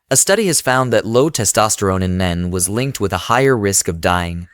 A study has found that low testosterone in men was linked with a higher risk of dying.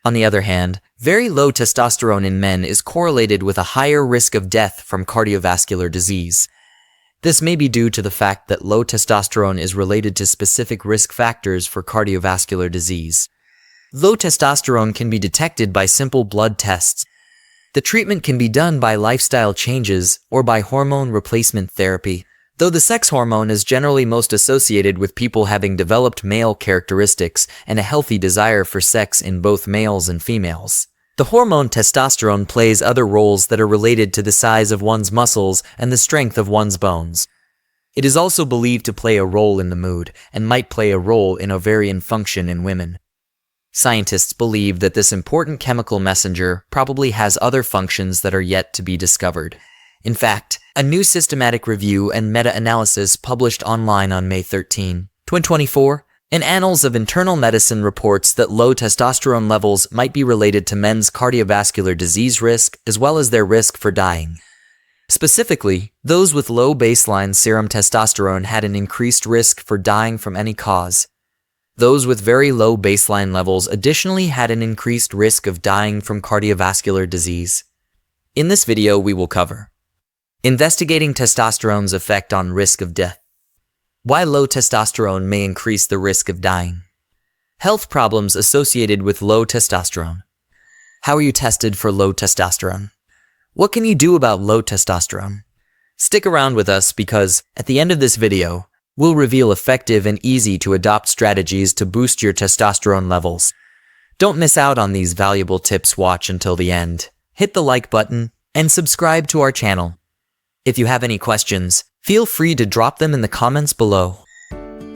On the other hand, very low testosterone in men is correlated with a higher risk of death from cardiovascular disease. This may be due to the fact that low testosterone is related to specific risk factors for cardiovascular disease. Low testosterone can be detected by simple blood tests. The treatment can be done by lifestyle changes or by hormone replacement therapy, though the sex hormone is generally most associated with people having developed male characteristics and a healthy desire for sex in both males and females. The hormone testosterone plays other roles that are related to the size of one's muscles and the strength of one's bones. It is also believed to play a role in the mood and might play a role in ovarian function in women. Scientists believe that this important chemical messenger probably has other functions that are yet to be discovered. In fact, a new systematic review and meta-analysis published online on May 13, 2024, in Annals of Internal Medicine reports that low testosterone levels might be related to men's cardiovascular disease risk as well as their risk for dying. Specifically, those with low baseline serum testosterone had an increased risk for dying from any cause. Those with very low baseline levels additionally had an increased risk of dying from cardiovascular disease. In this video, we will cover investigating testosterone's effect on risk of death, why low testosterone may increase the risk of dying, health problems associated with low testosterone. How are you tested for low testosterone? What can you do about low testosterone? Stick around with us because, at the end of this video, we'll reveal effective and easy to adopt strategies to boost your testosterone levels. Don't miss out on these valuable tips. Watch until the end. Hit the like button and subscribe to our channel. If you have any questions, feel free to drop them in the comments below.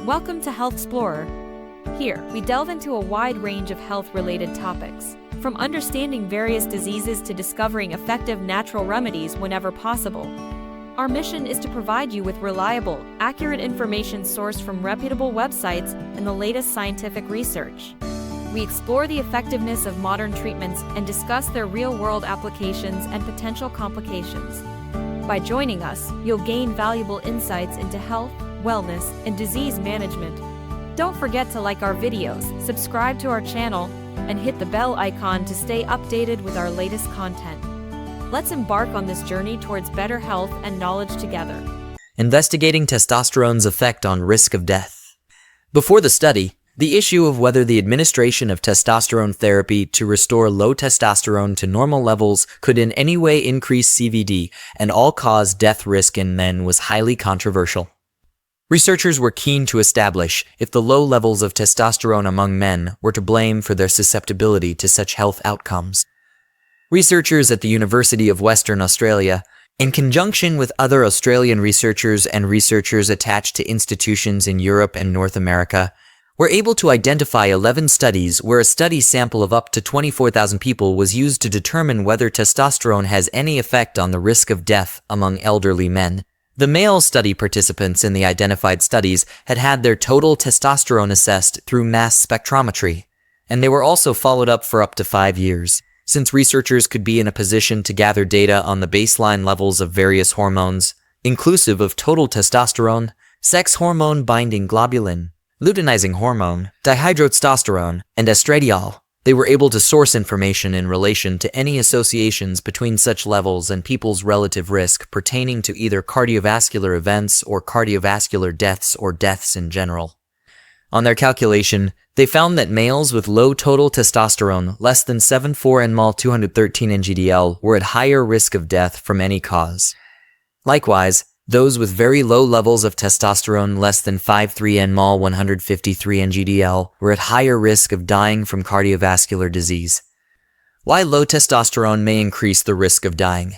Welcome to Health Explorer. Here, we delve into a wide range of health-related topics, from understanding various diseases to discovering effective natural remedies whenever possible. Our mission is to provide you with reliable, accurate information sourced from reputable websites and the latest scientific research. We explore the effectiveness of modern treatments and discuss their real-world applications and potential complications. By joining us, you'll gain valuable insights into health, wellness, and disease management. Don't forget to like our videos, subscribe to our channel, and hit the bell icon to stay updated with our latest content. Let's embark on this journey towards better health and knowledge together. Investigating testosterone's effect on risk of death. Before the study, the issue of whether the administration of testosterone therapy to restore low testosterone to normal levels could in any way increase CVD and all-cause death risk in men was highly controversial. Researchers were keen to establish if the low levels of testosterone among men were to blame for their susceptibility to such health outcomes. Researchers at the University of Western Australia, in conjunction with other Australian researchers and researchers attached to institutions in Europe and North America, were able to identify 11 studies where a study sample of up to 24,000 people was used to determine whether testosterone has any effect on the risk of death among elderly men. The male study participants in the identified studies had had their total testosterone assessed through mass spectrometry, and they were also followed up for up to 5 years, since researchers could be in a position to gather data on the baseline levels of various hormones, inclusive of total testosterone, sex hormone binding globulin, luteinizing hormone, dihydrotestosterone, and estradiol. They were able to source information in relation to any associations between such levels and people's relative risk pertaining to either cardiovascular events or cardiovascular deaths or deaths in general. On their calculation, they found that males with low total testosterone, less than 7,4 nmol 213 ngdl, were at higher risk of death from any cause. Likewise, those with very low levels of testosterone, less than 5,3 nmol 153 ngdl, were at higher risk of dying from cardiovascular disease. Why low testosterone may increase the risk of dying.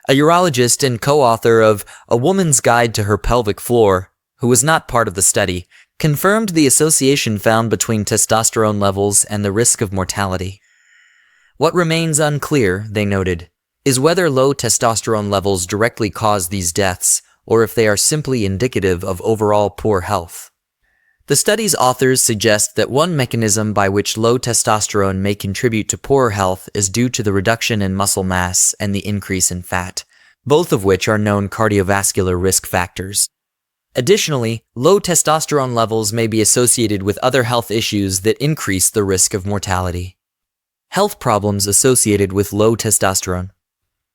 A urologist and co-author of A Woman's Guide to Her Pelvic Floor, who was not part of the study, confirmed the association found between testosterone levels and the risk of mortality. What remains unclear, they noted, is whether low testosterone levels directly cause these deaths, or if they are simply indicative of overall poor health. The study's authors suggest that one mechanism by which low testosterone may contribute to poorer health is due to the reduction in muscle mass and the increase in fat, both of which are known cardiovascular risk factors. Additionally, low testosterone levels may be associated with other health issues that increase the risk of mortality. Health problems associated with low testosterone.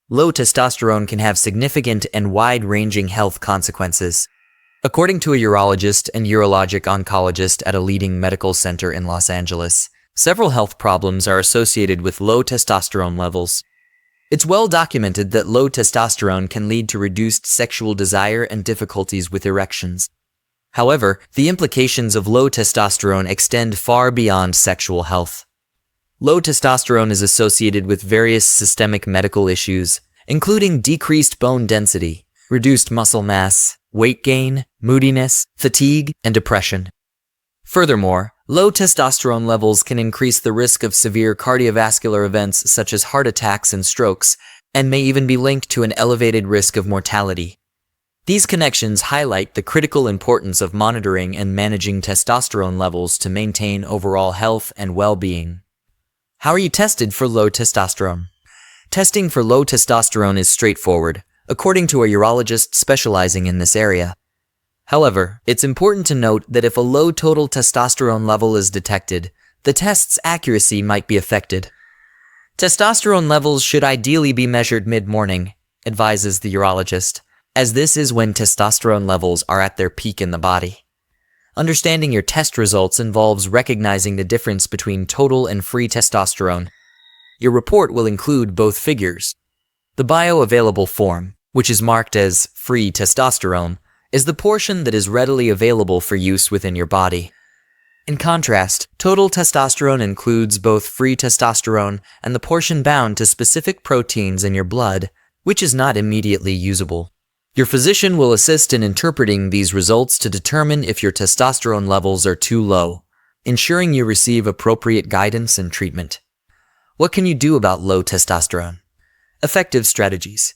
Low testosterone can have significant and wide-ranging health consequences. According to a urologist and urologic oncologist at a leading medical center in Los Angeles, several health problems are associated with low testosterone levels. It's well documented that low testosterone can lead to reduced sexual desire and difficulties with erections. However, the implications of low testosterone extend far beyond sexual health. Low testosterone is associated with various systemic medical issues, including decreased bone density, reduced muscle mass, weight gain, moodiness, fatigue, and depression. Furthermore, low testosterone levels can increase the risk of severe cardiovascular events such as heart attacks and strokes, and may even be linked to an elevated risk of mortality. These connections highlight the critical importance of monitoring and managing testosterone levels to maintain overall health and well-being. How are you tested for low testosterone? Testing for low testosterone is straightforward, according to a urologist specializing in this area. However, it's important to note that if a low total testosterone level is detected, the test's accuracy might be affected. Testosterone levels should ideally be measured mid-morning, advises the urologist, as this is when testosterone levels are at their peak in the body. Understanding your test results involves recognizing the difference between total and free testosterone. Your report will include both figures. The bioavailable form, which is marked as free testosterone, is the portion that is readily available for use within your body. In contrast, total testosterone includes both free testosterone and the portion bound to specific proteins in your blood, which is not immediately usable. Your physician will assist in interpreting these results to determine if your testosterone levels are too low, ensuring you receive appropriate guidance and treatment. What can you do about low testosterone? Effective strategies.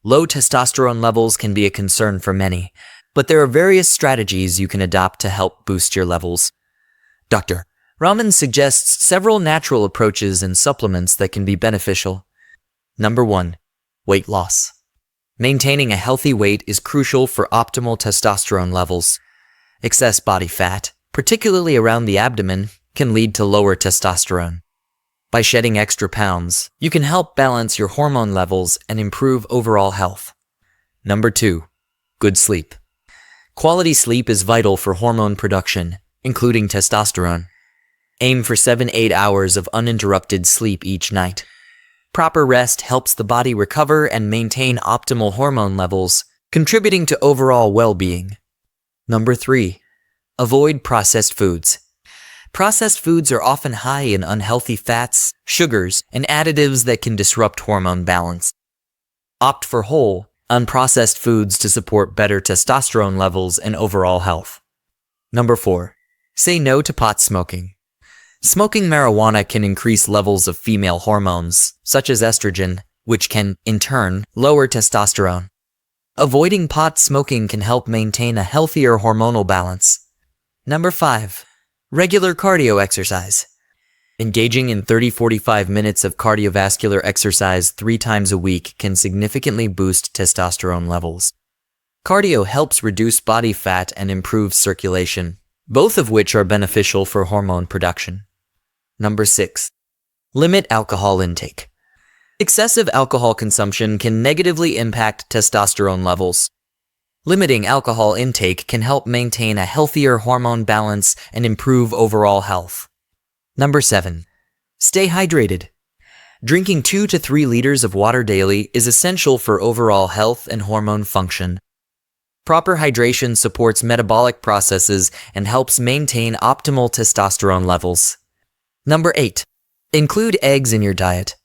Low testosterone levels can be a concern for many, but there are various strategies you can adopt to help boost your levels. Dr. Rahman suggests several natural approaches and supplements that can be beneficial. Number 1. Weight loss. Maintaining a healthy weight is crucial for optimal testosterone levels. Excess body fat, particularly around the abdomen, can lead to lower testosterone. By shedding extra pounds, you can help balance your hormone levels and improve overall health. Number 2. Good sleep. Quality sleep is vital for hormone production, including testosterone. Aim for 7-8 hours of uninterrupted sleep each night. Proper rest helps the body recover and maintain optimal hormone levels, contributing to overall well-being. Number 3. Avoid processed foods. Processed foods are often high in unhealthy fats, sugars, and additives that can disrupt hormone balance. Opt for whole, unprocessed foods to support better testosterone levels and overall health. Number 4. Say no to pot smoking. Smoking marijuana can increase levels of female hormones, such as estrogen, which can, in turn, lower testosterone. Avoiding pot smoking can help maintain a healthier hormonal balance. Number 5. Regular cardio exercise. Engaging in 30-45 minutes of cardiovascular exercise 3 times a week can significantly boost testosterone levels. Cardio helps reduce body fat and improve circulation, both of which are beneficial for hormone production. Number 6. Limit alcohol intake. Excessive alcohol consumption can negatively impact testosterone levels. Limiting alcohol intake can help maintain a healthier hormone balance and improve overall health. Number 7. Stay hydrated. Drinking 2 to 3 liters of water daily is essential for overall health and hormone function. Proper hydration supports metabolic processes and helps maintain optimal testosterone levels. Number 8. Include eggs in your diet.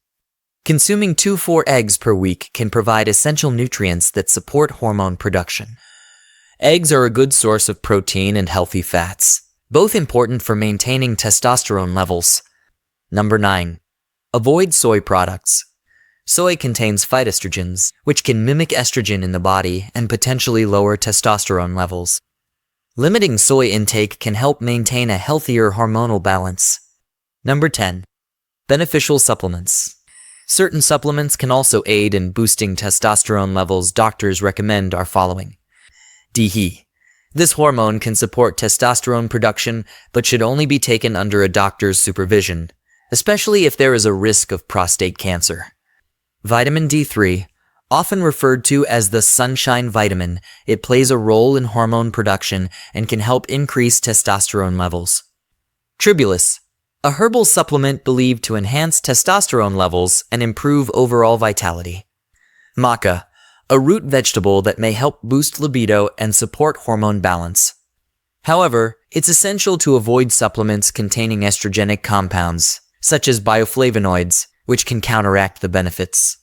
Consuming 2-4 eggs per week can provide essential nutrients that support hormone production. Eggs are a good source of protein and healthy fats, both important for maintaining testosterone levels. Number 9. Avoid soy products. Soy contains phytoestrogens, which can mimic estrogen in the body and potentially lower testosterone levels. Limiting soy intake can help maintain a healthier hormonal balance. Number 10. Beneficial supplements. Certain supplements can also aid in boosting testosterone levels. Doctors recommend are following. De4th. This hormone can support testosterone production, but should only be taken under a doctor's supervision, especially if there is a risk of prostate cancer. Vitamin D3, often referred to as the sunshine vitamin, it plays a role in hormone production and can help increase testosterone levels. Tribulus, a herbal supplement believed to enhance testosterone levels and improve overall vitality. Maca, a root vegetable that may help boost libido and support hormone balance. However, it's essential to avoid supplements containing estrogenic compounds, such as bioflavonoids, which can counteract the benefits.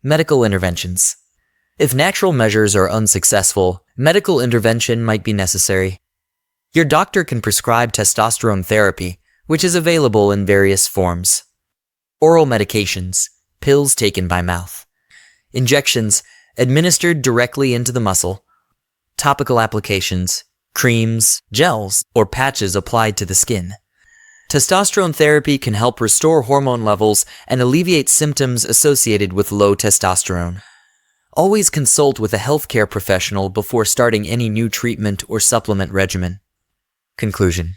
Medical interventions. If natural measures are unsuccessful, medical intervention might be necessary. Your doctor can prescribe testosterone therapy, which is available in various forms. Oral medications, pills taken by mouth. Injections, administered directly into the muscle. Topical applications, creams, gels, or patches applied to the skin. Testosterone therapy can help restore hormone levels and alleviate symptoms associated with low testosterone. Always consult with a healthcare professional before starting any new treatment or supplement regimen. Conclusion.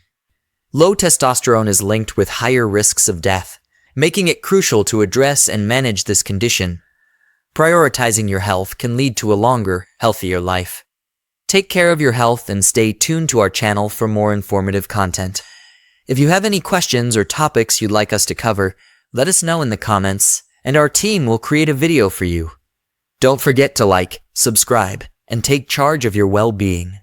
Low testosterone is linked with higher risks of death, making it crucial to address and manage this condition. Prioritizing your health can lead to a longer, healthier life. Take care of your health and stay tuned to our channel for more informative content. If you have any questions or topics you'd like us to cover, let us know in the comments, and our team will create a video for you. Don't forget to like, subscribe, and take charge of your well-being.